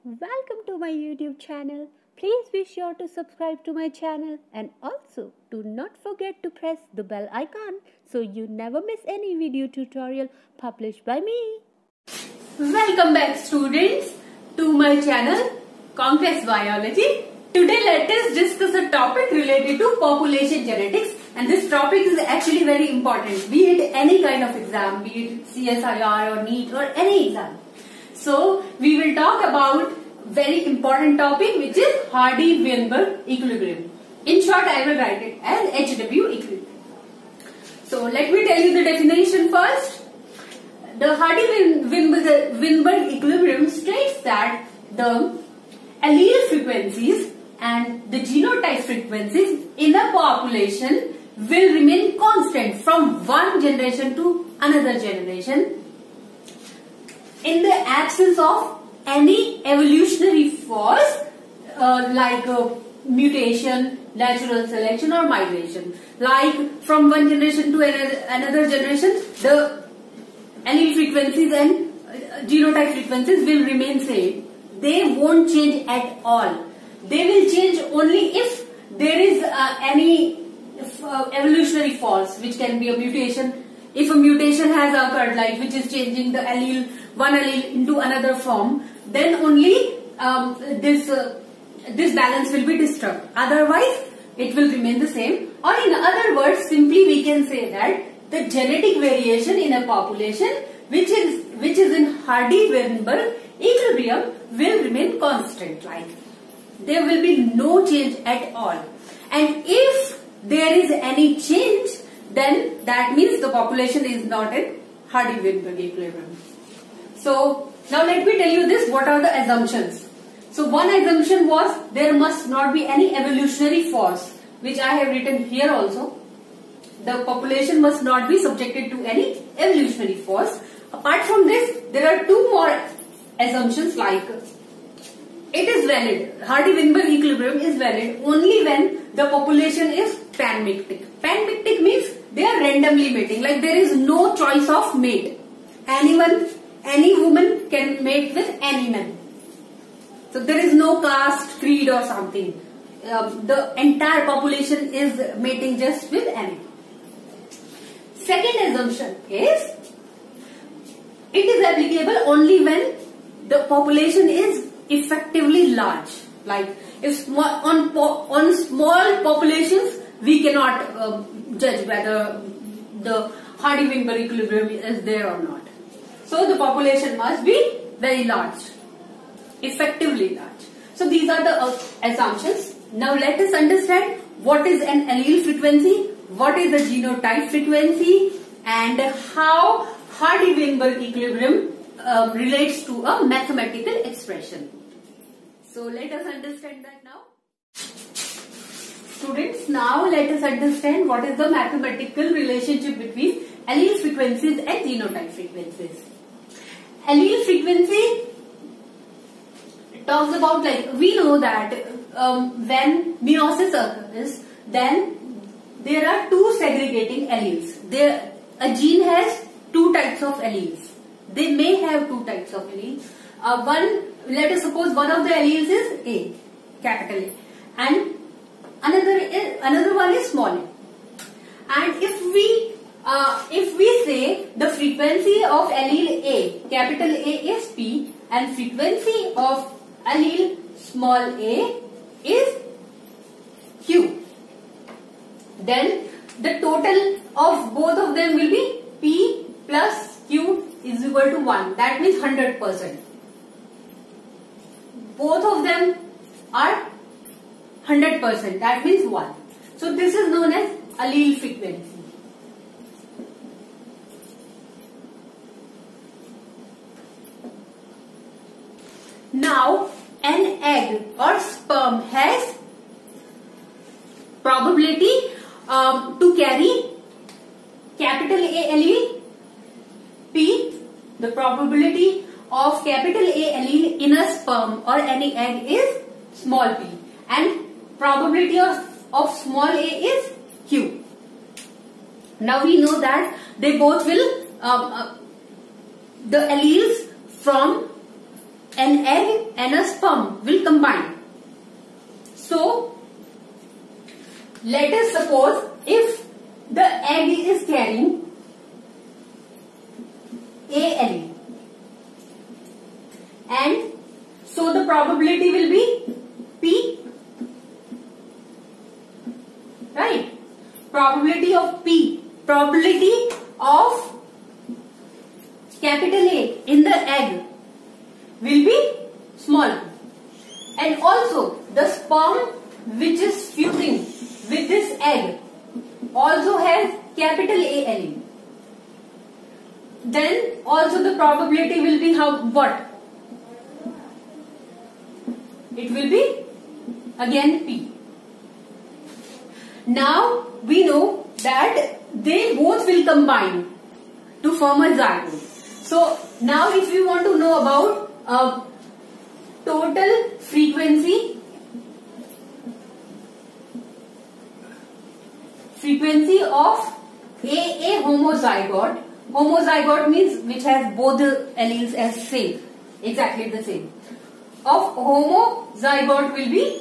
Welcome to my YouTube channel. Please be sure to subscribe to my channel and also do not forget to press the bell icon so you never miss any video tutorial published by me. Welcome back students to my channel Complex Biology. Today let us discuss a topic related to population genetics, and this topic is actually very important, be it any kind of exam, be it CSIR or NEET or any exam. So we will talk about very important topic, which is Hardy-Weinberg equilibrium. In short, I will write it as HW equilibrium. So let me tell you the definition first. The Hardy-Weinberg equilibrium states that the allele frequencies and the genotype frequencies in a population will remain constant from one generation to another generation in the absence of any evolutionary force like mutation, natural selection or migration. Like from one generation to another generation, the allele frequencies and genotype frequencies will remain same. They won't change at all. They will change only if there is any evolutionary force, which can be a mutation. If a mutation has occurred, like which is changing the allele, one allele into another form, then only this balance will be disturbed. Otherwise, it will remain the same. Or in other words, simply we can say that the genetic variation in a population, which is in Hardy-Weinberg equilibrium, will remain constant. Like there will be no change at all. And if there is any change, then that means the population is not in Hardy-Weinberg equilibrium. So now let me tell you this, what are the assumptions. So one assumption was there must not be any evolutionary force, which I have written here also. The population must not be subjected to any evolutionary force. Apart from this, there are two more assumptions, like it is valid, Hardy-Weinberg equilibrium is valid only when the population is panmictic. Panmictic means they are randomly mating, like there is no choice of mate. Any woman can mate with any man. So there is no caste, creed or something. The entire population is mating just with any. Second assumption is it is applicable only when the population is effectively large. Like if on small populations we cannot judge whether the Hardy-Weinberg equilibrium is there or not. So the population must be very large, effectively large. So these are the assumptions. Now let us understand what is an allele frequency, what is the genotype frequency, and how Hardy-Weinberg equilibrium relates to a mathematical expression. So let us understand that now. Students, now let us understand what is the mathematical relationship between allele frequencies and genotype frequencies. Allele frequency talks about, like we know that when meiosis occurs, then there are two segregating alleles. A gene has two types of alleles. They may have two types of alleles. Let us suppose one of the alleles is A, capital A, and another one is small a. And if we say the frequency of allele A, capital A is P, and frequency of allele small a is Q, then the total of both of them will be P plus Q is equal to 1. That means 100%. Both of them are 100%. That means 1. So this is known as allele frequency. Now an egg or sperm has probability to carry capital A allele P. The probability of capital A allele in a sperm or any egg is small p, and probability of small a is Q. Now we know that they both will the alleles from an egg and a sperm will combine. So, let us suppose if the egg is carrying a allele, and so the probability will be P, right? Probability of P, probability of capital A in the egg will be small, and also the sperm which is fusing with this egg also has capital A allele. Then also the probability will be what? It will be again P. Now we know that they both will combine to form a zygote. So now if we want to know about total frequency of a homozygote. Homozygote means which has both the alleles as same, exactly the same. Of homozygote will be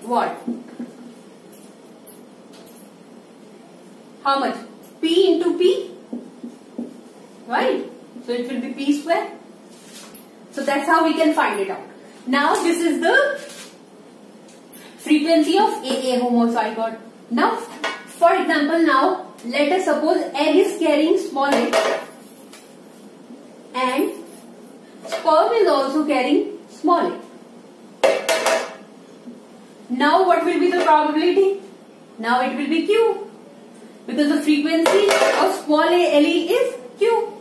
what? How much? P into P, right? So it will be P square. So that's how we can find it out. Now this is the frequency of AA homozygote. Now, for example, now let us suppose egg is carrying small a and sperm is also carrying small a. Now what will be the probability? Now it will be Q, because the frequency of small a allele is Q.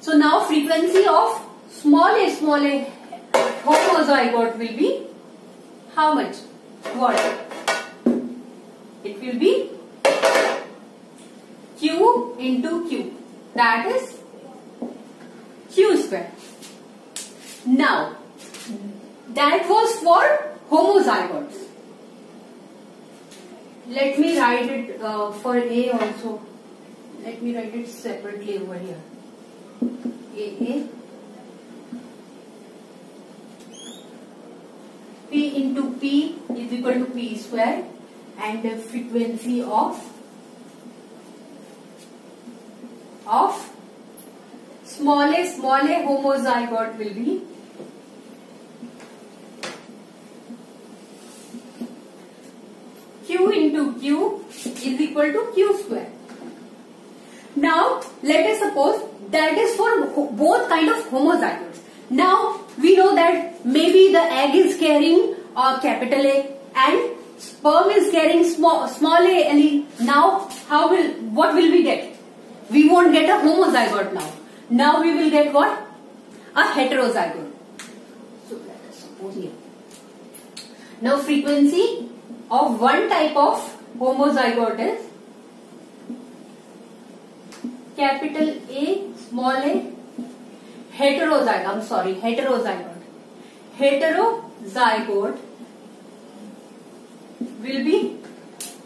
So now frequency of small a homozygote will be how much? What? It will be Q into Q. That is Q square. Now, that was for homozygotes. Let me write it for A also. Let me write it separately over here. AA. P into P is equal to P square, and the frequency of small a homozygote will be Q into Q is equal to Q square. Now let us suppose that is for both kind of homozygotes. Now we know that maybe the egg is carrying a capital A and sperm is carrying small a allele. Now what will we get? We won't get a homozygote now. Now we will get what? A heterozygote. So let us suppose here. Now frequency of one type of homozygote is capital A, small a, heterozygote. I'm sorry, heterozygote. Heterozygote will be,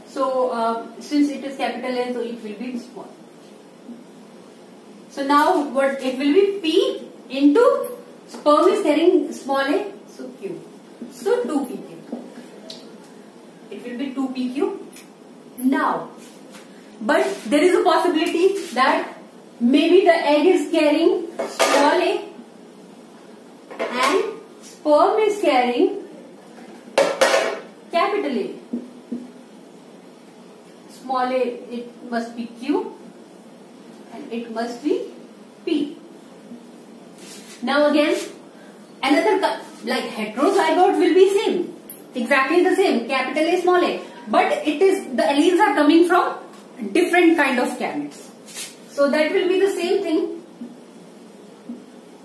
so since it is capital A, so it will be small. So now what it will be? P into sperm is carrying small a, so Q. So 2pq. It will be 2pq. Now, but there is a possibility that maybe the egg is carrying small a and sperm is carrying capital A. Small a, it must be Q and it must be P. Now again, another like heterozygote will be same, exactly the same, capital A, small a, but it is the alleles are coming from different kind of gametes. So that will be the same thing.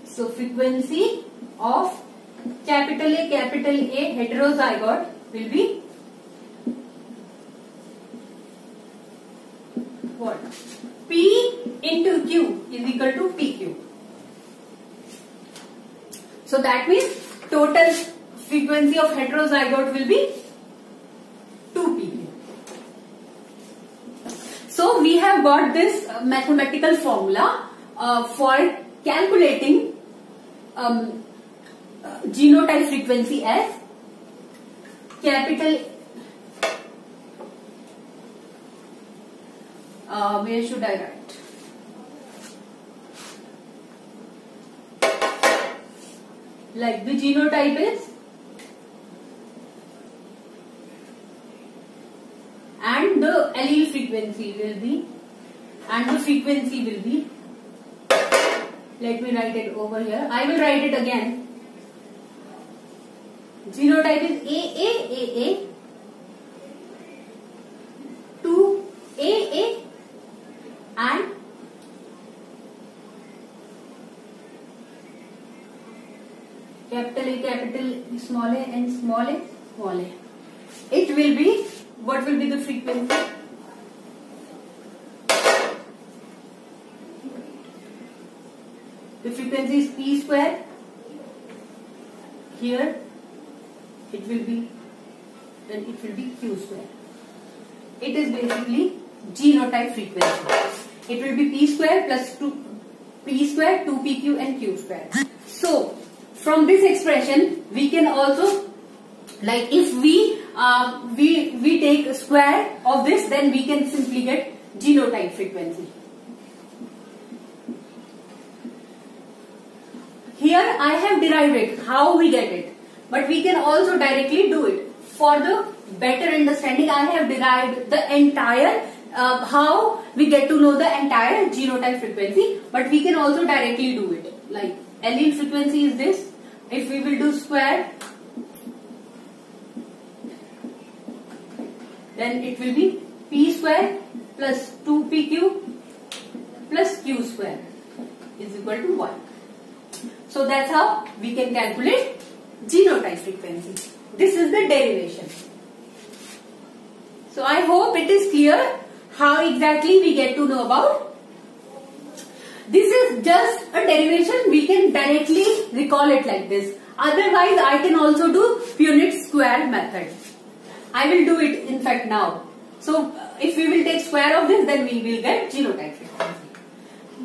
So frequency of capital A heterozygote will be what? P into Q is equal to PQ. So that means total frequency of heterozygote will be 2pq. So we have got this mathematical formula for calculating genotype frequency as capital where should I write? Like the genotype is, and the allele frequency will be, and the frequency will be, let me write it over here. I will write it again. Genotype is AAAA to AA and capital A, capital small a and small a, small a. It will be, what will be the frequency? The frequency is P square. Here it will be, then it will be Q square. It is basically genotype frequency. It will be P square plus 2PQ and Q square. So from this expression we can also, like if we take a square of this, then we can simply get genotype frequency. Here I have derived it, how we get it, but we can also directly do it. For the better understanding, I have derived the entire, how we get to know the entire genotype frequency, but we can also directly do it. Like allele frequency is this. If we will do square, then it will be P square plus 2PQ plus Q square is equal to 1. So that's how we can calculate genotype frequency. This is the derivation. So I hope it is clear how exactly we get to know about. This is just a derivation. We can directly recall it like this. Otherwise, I can also do Punnett square method. I will do it in fact now. So if we will take square of this, then we will get genotype frequency.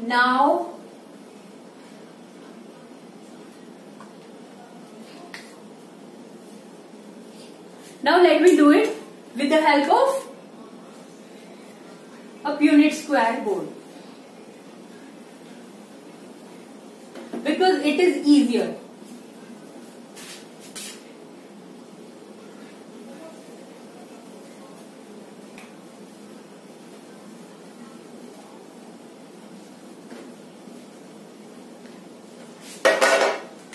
Now let me do it with the help of a Punnett square board, because it is easier.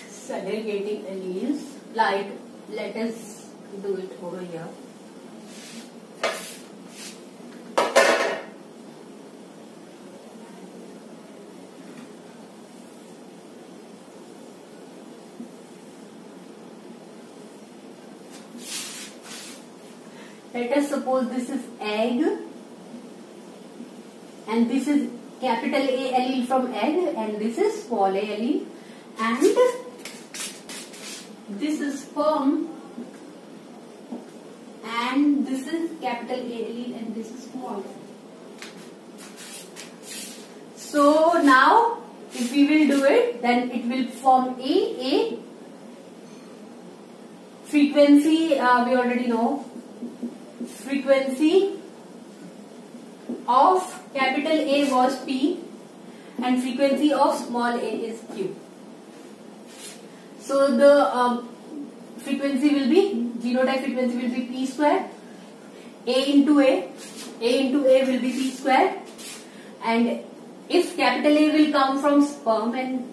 Segregating alleles, like let us do it over here. Let us suppose this is egg and this is capital A allele from egg and this is small a allele, and this is sperm and this is capital A allele and this is small. So now if we will do it, then it will form A frequency, we already know. Frequency of capital A was P and frequency of small a is Q. So the frequency will be, genotype frequency will be P square, A into A will be P square, and if capital A will come from sperm and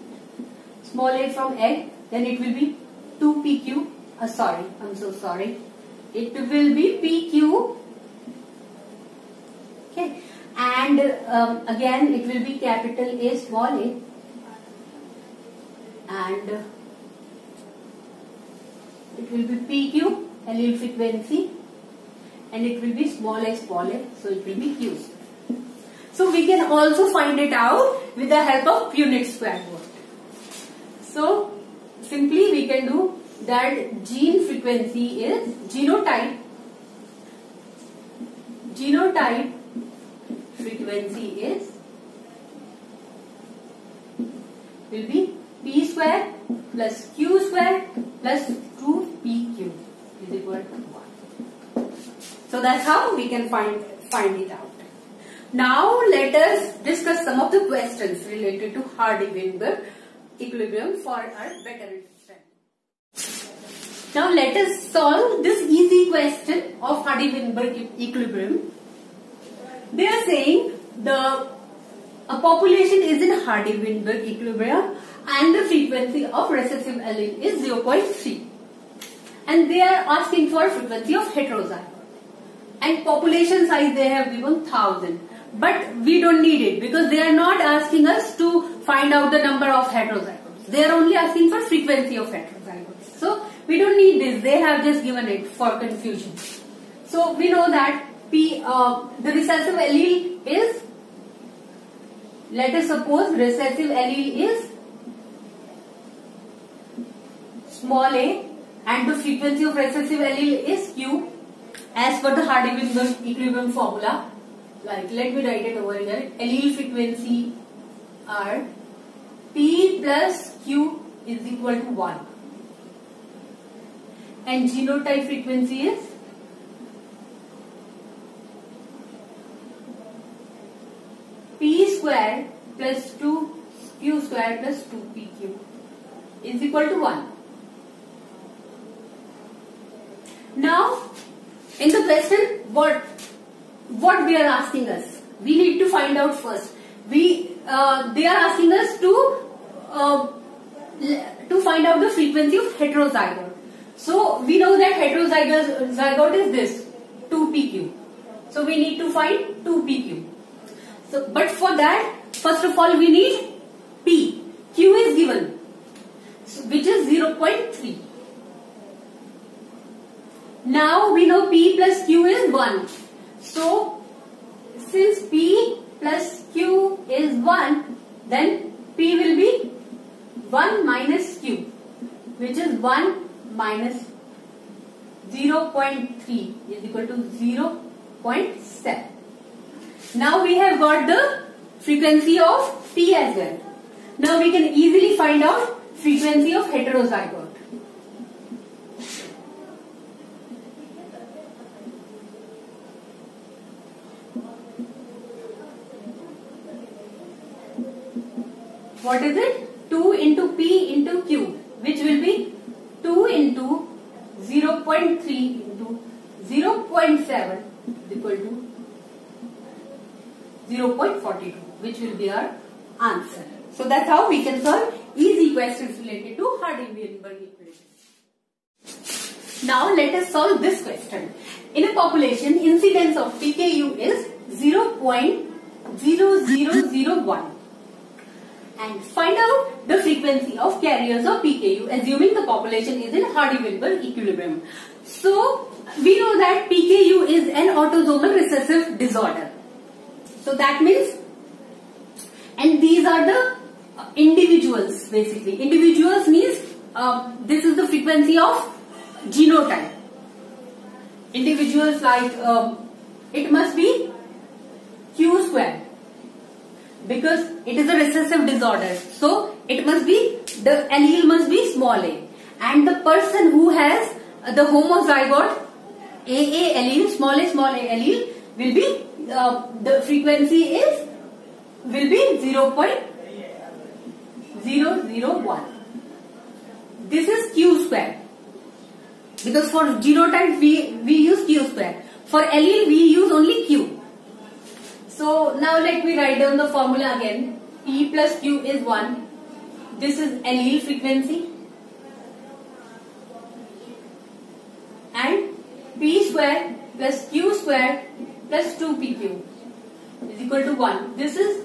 small a from egg, then it will be 2PQ, sorry, I'm so sorry. It will be PQ, okay, and again it will be capital A small a, and it will be PQ allele frequency, and it will be small a, so it will be Q. So we can also find it out with the help of Punnett square board. So simply we can do that gene frequency is genotype frequency is will be P square plus Q square plus 2PQ is equal to 1. So that's how we can find it out. Now let us discuss some of the questions related to Hardy-Weinberg equilibrium for our better understanding. Now let us solve this easy question of Hardy-Weinberg equilibrium. They are saying a population is in Hardy-Weinberg equilibrium and the frequency of recessive allele is 0.3. And they are asking for frequency of heterozygote. And population size they have given 1000. But we don't need it because they are not asking us to find out the number of heterozygotes. They are only asking for frequency of heterozygotes. So we don't need this. They have just given it for confusion. So we know that the recessive allele is, let us suppose recessive allele is small a and the frequency of recessive allele is Q as per the Hardy-Weinberg equilibrium formula. Like, let me write it over here. Allele frequency are P plus Q is equal to 1. And genotype frequency is P square plus 2Q square plus 2PQ is equal to 1. Now, in the question, what they are asking us, we need to find out first. They are asking us to find out the frequency of heterozygote. So we know that heterozygote is this 2PQ. So we need to find 2PQ. So, but for that, first of all, we need P. Q is given, so, which is 0.3. Now we know P plus Q is 1. So, since P plus Q is 1, then P will be 1 minus Q, which is 1 minus 0.3 is equal to 0.7. Now we have got the frequency of P as well. Now we can easily find out frequency of heterozygote. What is it? 2 into P into Q, which will be 2 into 0.3 into 0.7 is equal to 0.42, which will be our answer. So that's how we can solve easy questions related to Hardy-Weinberg equation. Now let us solve this question. In a population, incidence of PKU is 0.0001. And find out the frequency of carriers of PKU, assuming the population is in Hardy-Weinberg equilibrium. So we know that PKU is an autosomal recessive disorder. So that means, and these are the individuals basically. Individuals means this is the frequency of genotype. Individuals like it must be Q square because it is a recessive disorder. So it must be, the allele must be small a, and the person who has the homozygote AA allele, small a allele will be the frequency will be 0.001. This is Q square because for genotype we use Q square. For allele we use only Q. So now let me write down the formula again. P plus Q is 1. This is allele frequency. And P square plus Q square plus 2PQ is equal to 1. This is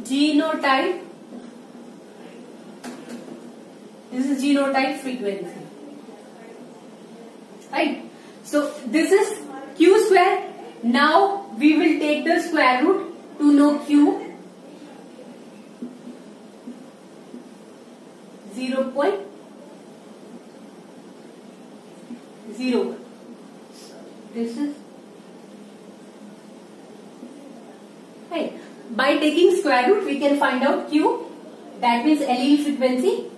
genotype. This is genotype frequency. Right? So this is Q square. Now we will take the square root to know Q. 0.01. This is right. By taking square root we can find out Q. That means allele frequency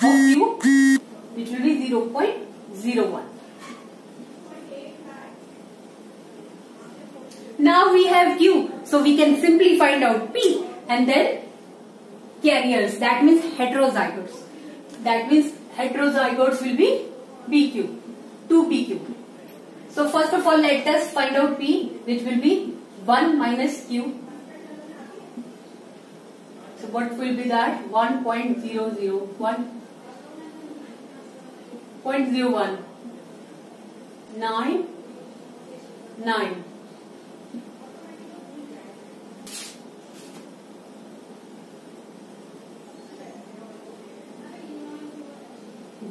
of Q, which will be 0.01. Now we have Q, so we can simply find out P and then carriers. That means heterozygotes. That means heterozygotes will be PQ, 2PQ. So first of all, let us find out P, which will be 1 minus Q. So what will be that? 1.001. 0.01. 9.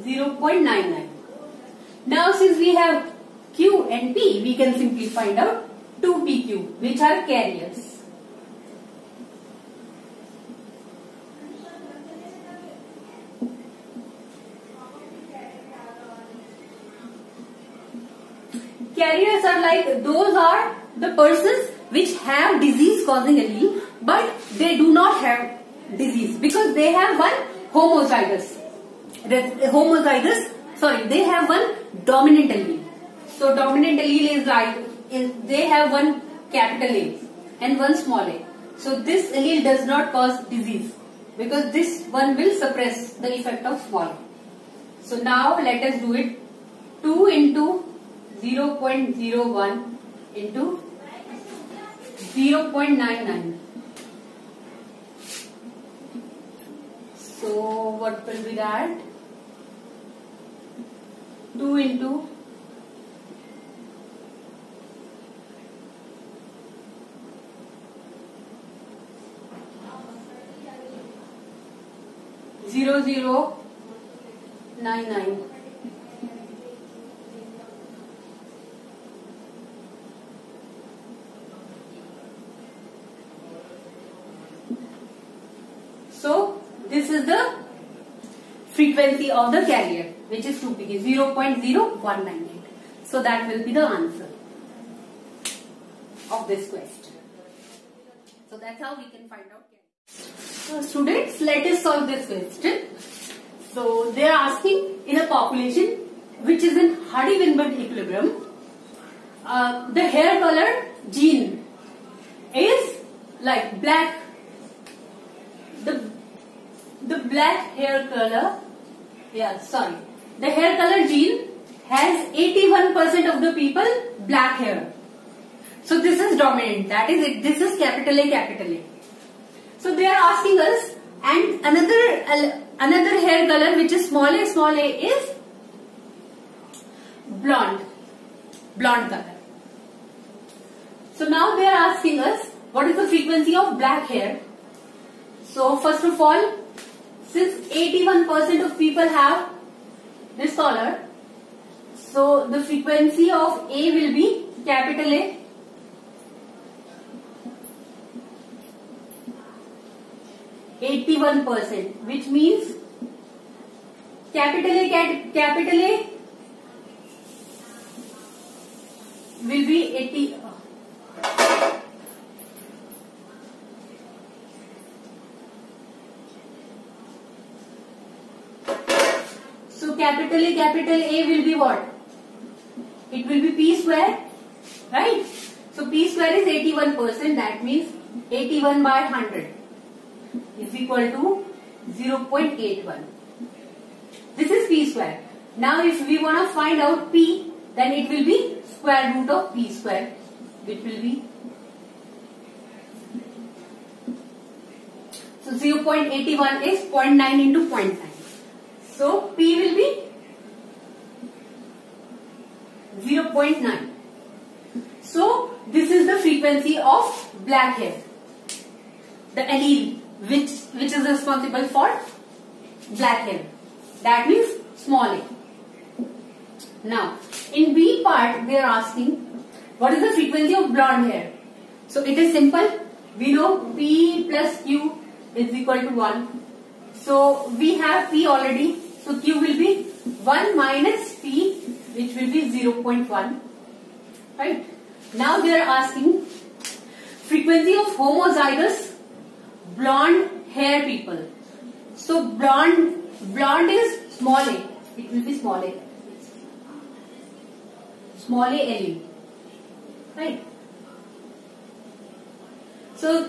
0.99. Now since we have Q and P, we can simply find out 2PQ, which are carriers. Carriers are like, those are the persons which have disease causing allele, but they do not have disease because they have one homozygous. They have one dominant allele. So dominant allele is like, they have one capital A and one small a. So this allele does not cause disease because this one will suppress the effect of small a. So now let us do it. 2 into 0.01 into 0.99. So what will be that? 2 into 0.0099. So this is the frequency of the carrier, which is 2pk, 0.0198. So that will be the answer of this question. So that's how we can find out carrier. So students, let us solve this question. So they are asking, in a population which is in Hardy-Weinberg equilibrium, the hair color gene is like black. The black hair color, the hair color gene has 81% of the people black hair. So this is dominant, that is it. This is capital A, capital A. So they are asking us, and another hair color which is small a is blonde color. So now they are asking us, what is the frequency of black hair? So first of all, since 81% of people have this color, so the frequency of A will be capital A. %, which means capital A will be 80. So capital A will be what? It will be P square, right? So P square is 81%, that means 81 by 100 is equal to 0.81. This is P square. Now if we want to find out P, then it will be square root of P square, which will be, so 0.81 is 0.9 into 0.9. So P will be 0.9. So this is the frequency of black hair, the allele which is responsible for black hair. That means small a. Now in B part they are asking, what is the frequency of blonde hair? So it is simple. We know P plus Q is equal to 1. So we have P already. So Q will be 1 minus P, which will be 0.1. Right? Now they are asking frequency of homozygous blonde hair people. So blonde is small a. It will be small a. Small a allele. Right. So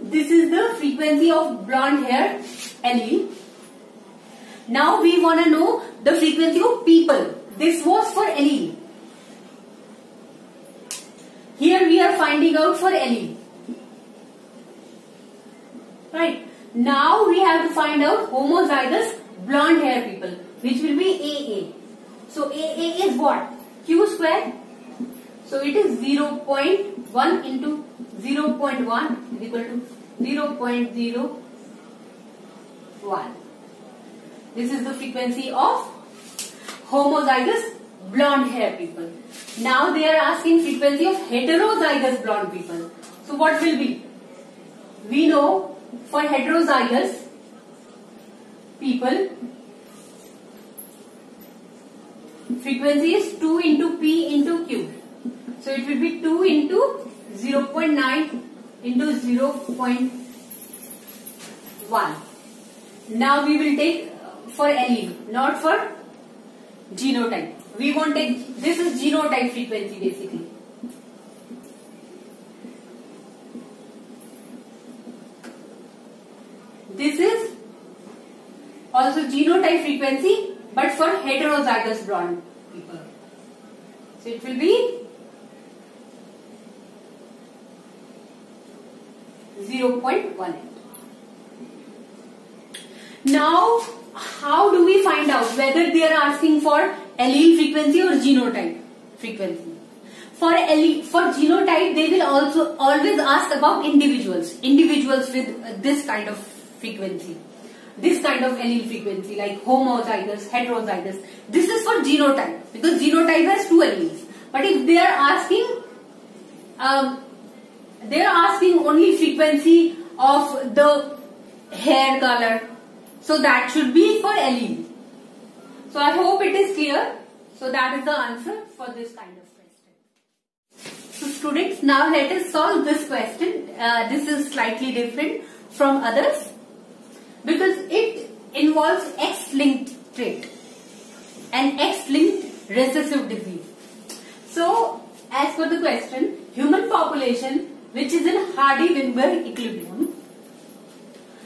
this is the frequency of blonde hair allele. Now we want to know the frequency of people. This was for allele. Here we are finding out for allele. Right. Now we have to find out homozygous blonde hair people, which will be AA. So AA is what? Q square. So it is 0.1 into 0.1 is equal to 0.01. This is the frequency of homozygous blonde hair people. Now they are asking frequency of heterozygous blonde people. So what will be? We know for heterozygous people, frequency is 2 into P into Q. So it will be 2 into 0.9 into 0.1. Now we will take for allele, not for genotype. We won't take, this is genotype frequency basically. This is also genotype frequency, but for heterozygous blonde people. So it will be 0.18. Now, how do we find out whether they are asking for allele frequency or genotype frequency? For genotype, they will also always ask about individuals with this kind of frequency, this kind of allele frequency, like homozygous, heterozygous. This is for genotype because genotype has 2 alleles. But if they are asking only frequency of the hair color, so that should be for allele. So I hope it is clear. So that is the answer for this kind of question. So students, now let us solve this question. This is slightly different from others because it involves X-linked trait and X-linked recessive disease. So as per the question, human population which is in Hardy-Weinberg equilibrium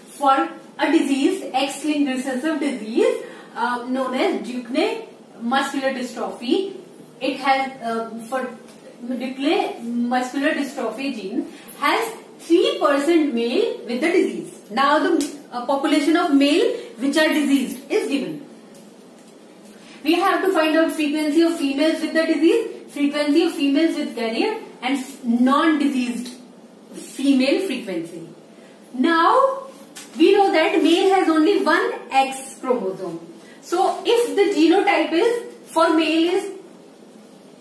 for a disease, X-linked recessive disease known as Duchenne muscular dystrophy. It has for Duchenne muscular dystrophy gene has 3% male with the disease. Now the population of male which are diseased is given. We have to find out frequency of females with the disease, frequency of females with carrier, and non-diseased female frequency. Now we know that male has only one X chromosome. So if the genotype is for male is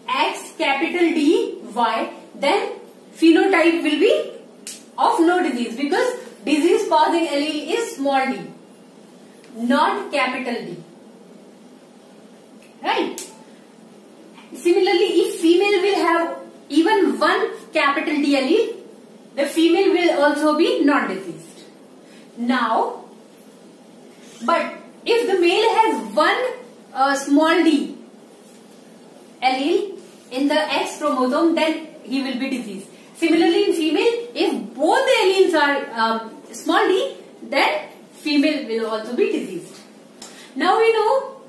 X capital D Y, then phenotype will be of no disease because disease causing allele is small d, not capital D. Right? Similarly, if female will have even one capital D allele, the female will also be non-diseased. Now, but if the male has one small d allele in the X chromosome, then he will be diseased. Similarly, in female, if both the alleles are small d, then female will also be diseased. Now we know,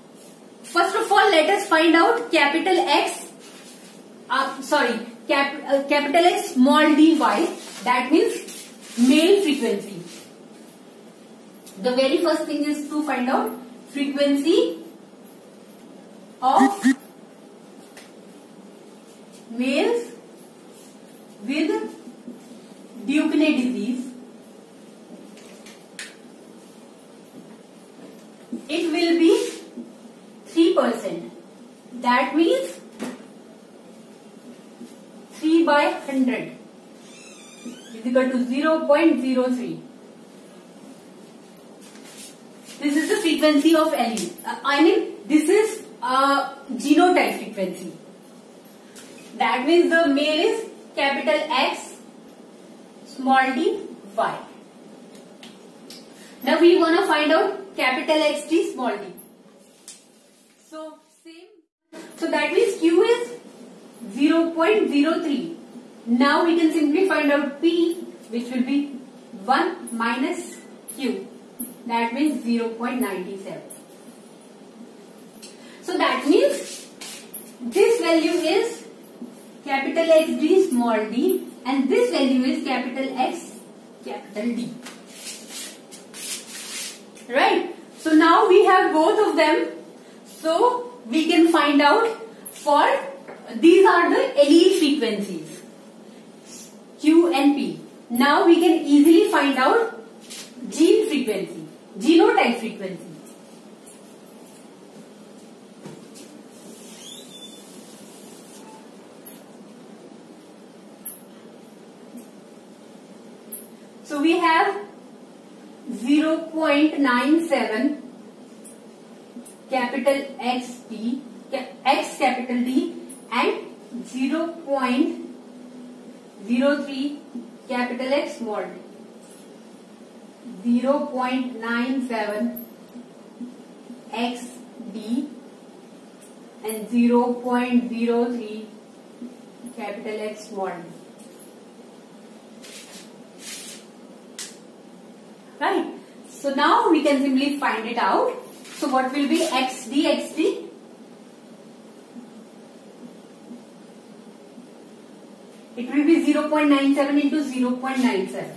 first of all, let us find out capital X, capital X small dy, that means male frequency. The very first thing is to find out frequency of males with Duchenne disease. It will be 3%. That means 3 by 100 is equal to 0.03. This is the frequency of allele. This is genotype frequency. That means the male is capital X, small d, Y. Now we want to find out capital XD, small d. So same. So that means Q is 0.03. Now we can simply find out P, which will be 1 minus Q. That means 0.97. So that means this value is capital XD, small d, and this value is capital X, capital D. Right? So now we have both of them. So we can find out for these are the allele frequencies Q and P. Now we can easily find out gene frequency, genotype frequency. So we have 0.97 capital XD, X capital D, and 0.03 capital X small d. 0.97 XD and 0.03 capital X small d. Right. So now we can simply find it out. So what will be XD? It will be 0.97 into 0.97.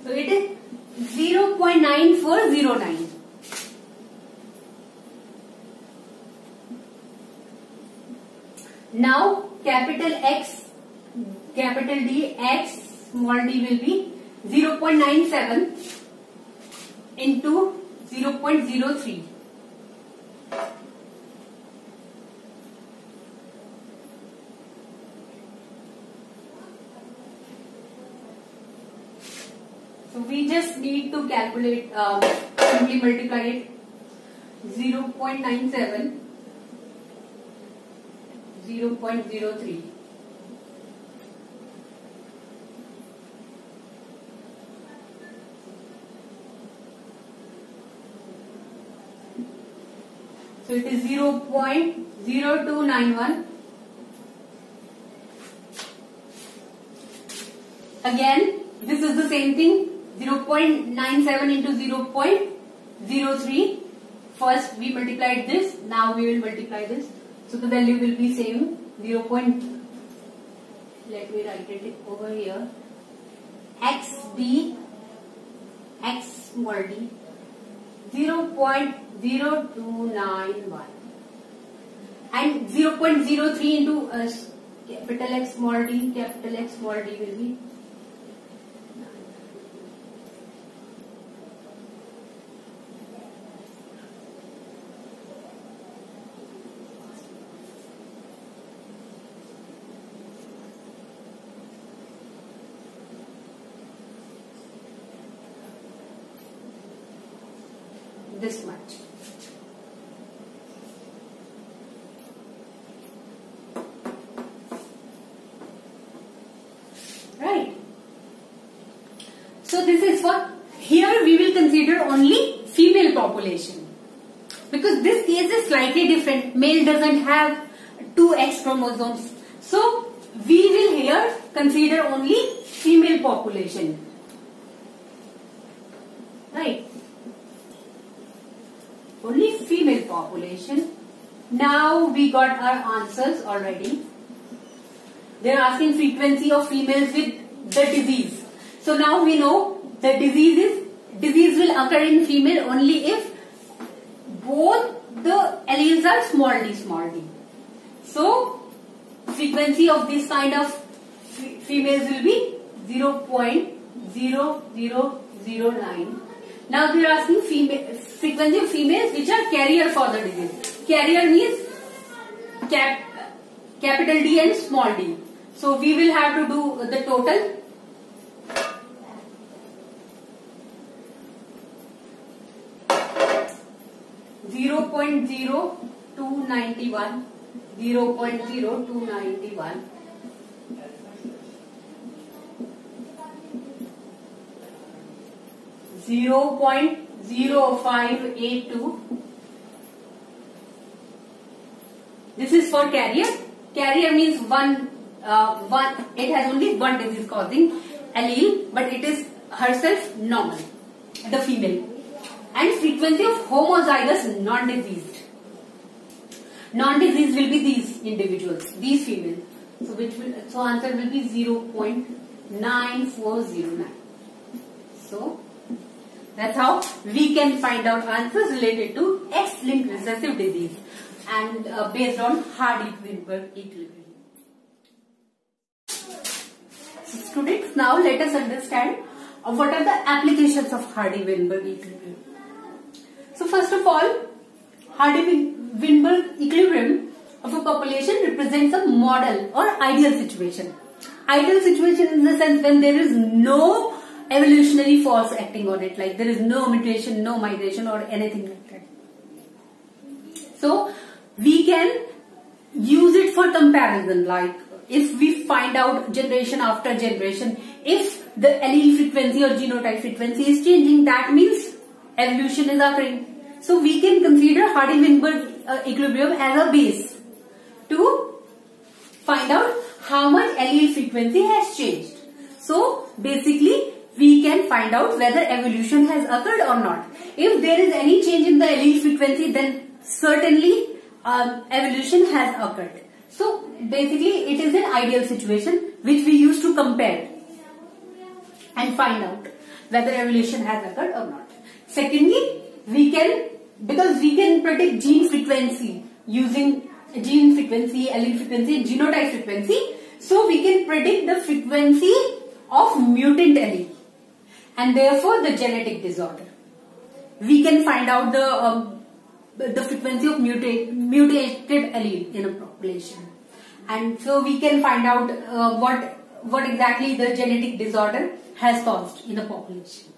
So it is 0.9409. Now capital X, capital D, X, small d will be 0.97 into 0.03. So we just need to calculate, simply multiply it. 0.97, 0.03. So it is 0.0291. Again, this is the same thing. 0.97 into 0.03. First we multiplied this. Now we will multiply this. So the value will be same. Let me write it over here. XD, X small d, 0.0291. And 0.03 into capital X small d, capital X small d will be this much. Right. So this is for, here we will consider only female population. Because this case is slightly different. Male doesn't have 2 X chromosomes. So we will here consider only female population. Right. Only female population. Now we got our answers already. They are asking frequency of females with the disease. So now we know the disease will occur in female only if both the alleles are small d. So frequency of this kind of females will be 0.0009. Now they are asking frequency of females which are carrier for the disease. Carrier means capital D and small d. So we will have to do the total. Zero 0.0291, 0.0291, 0.0582. This is for carrier. Carrier means one. It has only one disease causing allele, but it is herself normal, the female. And frequency of homozygous non-diseased. Non-diseased will be these individuals, these females. So answer will be 0.9409. So that's how we can find out answers related to X-linked recessive disease and based on Hardy-Weinberg equilibrium. So students, now let us understand what are the applications of Hardy-Weinberg equilibrium. So first of all, Hardy-Weinberg equilibrium of a population represents a model or ideal situation. Ideal situation in the sense when there is no evolutionary force acting on it, like there is no mutation, no migration or anything like that. So we can use it for comparison, like if we find out generation after generation, if the allele frequency or genotype frequency is changing, that means evolution is occurring. So we can consider Hardy-Weinberg equilibrium as a base to find out how much allele frequency has changed. So basically we can find out whether evolution has occurred or not. If there is any change in the allele frequency, then certainly evolution has occurred. So basically it is an ideal situation which we use to compare and find out whether evolution has occurred or not. Secondly, because we can predict gene frequency using gene frequency, allele frequency and genotype frequency. So we can predict the frequency of mutant allele and therefore the genetic disorder. We can find out the frequency of mutated allele in a population, and so we can find out what exactly the genetic disorder has caused in a population.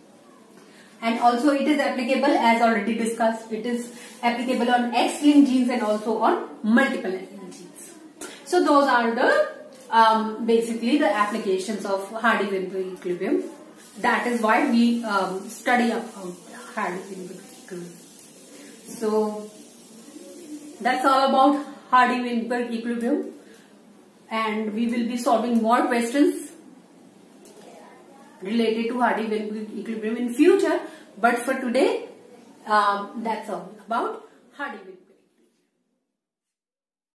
And also it is applicable, as already discussed, it is applicable on X-linked genes and also on multiple allele genes. So those are the basically the applications of Hardy-Weinberg equilibrium. That is why we study about Hardy-Weinberg equilibrium. So that's all about Hardy-Weinberg equilibrium, and we will be solving more questions related to Hardy-Weinberg equilibrium in future. But for today, that's all about Hardy-Weinberg.